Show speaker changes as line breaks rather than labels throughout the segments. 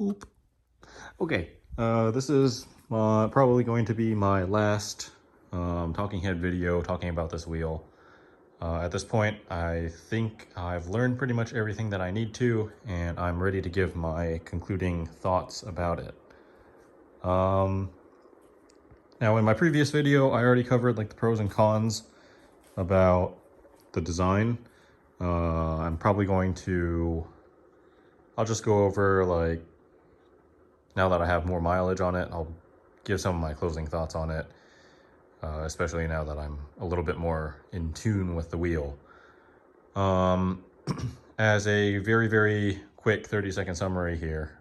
Oop. Okay, this is probably going to be my last talking head video talking about this wheel. At this point, I think I've learned pretty much everything that I need to, and I'm ready to give my concluding thoughts about it. Now, in my previous video, I already covered like the pros and cons about the design. I'm probably going to, I'll just go over like, now that I have more mileage on it, I'll give some of my closing thoughts on it, especially now that I'm a little bit more in tune with the wheel. As a very, very quick 30-second summary here,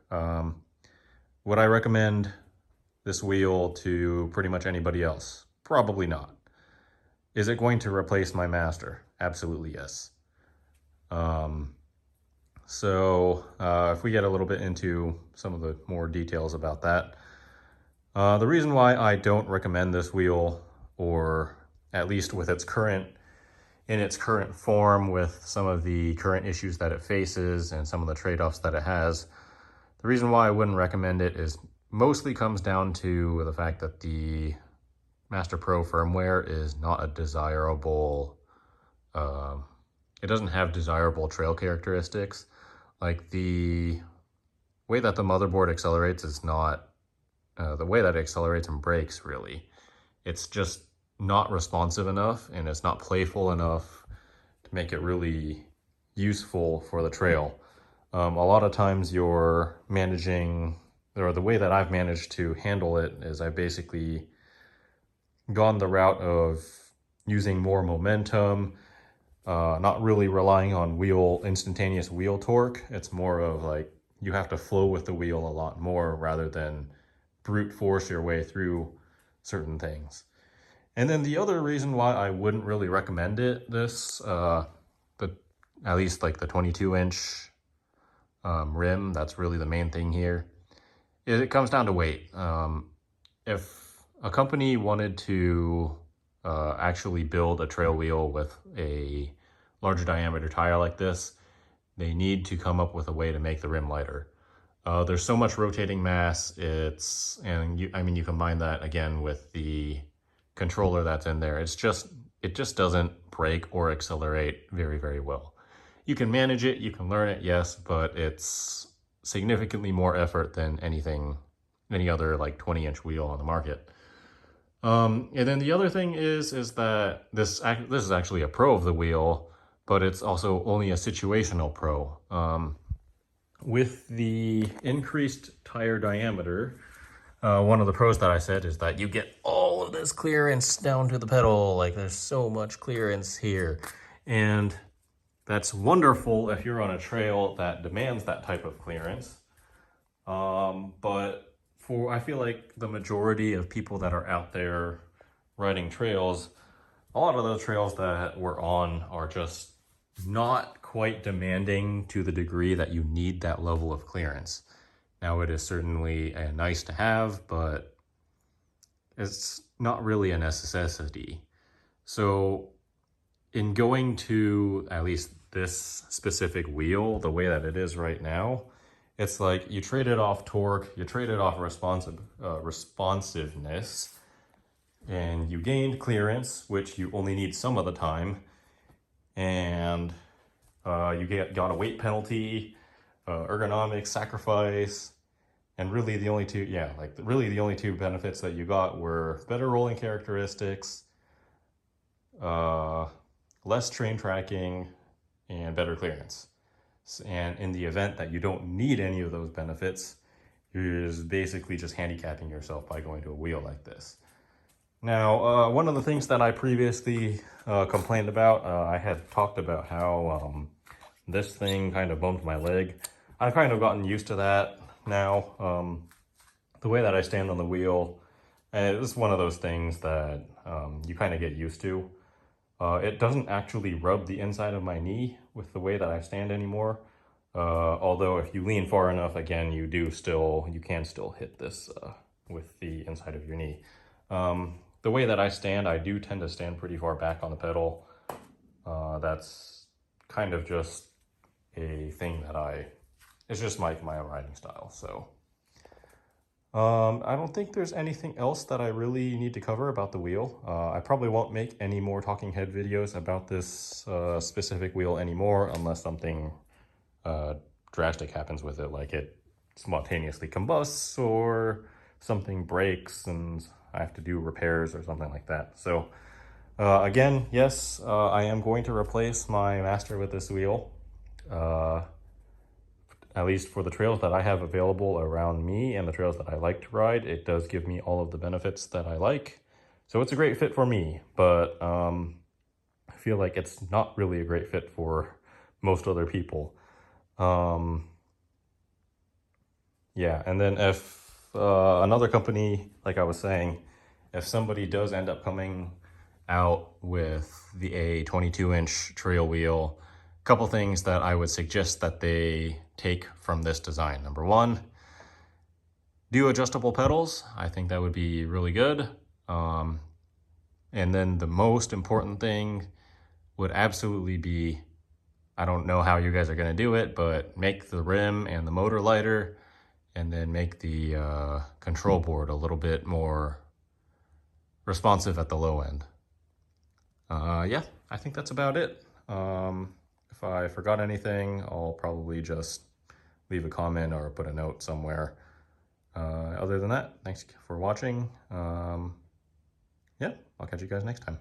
would I recommend this wheel to pretty much anybody else? Probably not. Is it going to replace my Master? Absolutely yes. If we get a little bit into some of the more details about that, the reason why I don't recommend this wheel, or at least with its current form, with some of the current issues that it faces and some of the trade-offs that it has, the reason why I wouldn't recommend it is mostly comes down to the fact that the Master Pro firmware is not a desirable, it doesn't have desirable trail characteristics. Like the way that the motherboard accelerates is not the way that it accelerates and brakes, really. It's just not responsive enough, and it's not playful enough to make it really useful for the trail. A lot of times you're managing, or the way that I've managed to handle it is I've basically gone the route of using more momentum, not really relying on instantaneous wheel torque. It's more of like you have to flow with the wheel a lot more rather than brute force your way through certain things. And then the other reason why I wouldn't really recommend it, at least like the 22-inch rim, that's really the main thing here, is it comes down to weight. If a company wanted to actually build a trail wheel with a larger diameter tire like this, they need to come up with a way to make the rim lighter. There's so much rotating mass, you combine that again with the controller that's in there, it just doesn't brake or accelerate very, very well. You can manage it, you can learn it, yes, but it's significantly more effort than any other like 20-inch wheel on the market. And then the other thing is that this is actually a pro of the wheel, but it's also only a situational pro. With the increased tire diameter, one of the pros that I said is that you get all of this clearance down to the pedal. Like, there's so much clearance here. And that's wonderful if you're on a trail that demands that type of clearance. But I feel like the majority of people that are out there riding trails, a lot of those trails that we're on are just not quite demanding to the degree that you need that level of clearance. Now, it is certainly nice to have, but it's not really a necessity. So in going to at least this specific wheel, the way that it is right now, it's like you traded off torque, you traded off responsiveness, and you gained clearance, which you only need some of the time, and you got a weight penalty, ergonomics sacrifice, and really the only two, the only two benefits that you got were better rolling characteristics, less train tracking, and better clearance. And in the event that you don't need any of those benefits, you're basically just handicapping yourself by going to a wheel like this. Now, one of the things that I previously complained about, I had talked about how this thing kind of bumped my leg. I've kind of gotten used to that now. The way that I stand on the wheel, and it's one of those things that you kind of get used to. It doesn't actually rub the inside of my knee with the way that I stand anymore. Although if you lean far enough, again, you can still hit this with the inside of your knee. The way that I stand, I do tend to stand pretty far back on the pedal. That's kind of just a thing that it's just my riding style. So I don't think there's anything else that I really need to cover about the wheel. I probably won't make any more talking head videos about this specific wheel anymore unless something drastic happens with it, like it spontaneously combusts or something breaks and I have to do repairs or something like that. So again, yes, I am going to replace my Master with this wheel. At least for the trails that I have available around me and the trails that I like to ride, it does give me all of the benefits that I like. So it's a great fit for me, but I feel like it's not really a great fit for most other people. Yeah, and then if another company, like I was saying, if somebody does end up coming out with a 22-inch trail wheel, a couple things that I would suggest that they take from this design. Number one, do adjustable pedals. I think that would be really good. And then the most important thing would absolutely be, I don't know how you guys are gonna do it, but make the rim and the motor lighter, and then make the control board a little bit more responsive at the low end. Yeah, I think that's about it. If I forgot anything, I'll probably just leave a comment or put a note somewhere. Other than that, thanks for watching. Yeah, I'll catch you guys next time.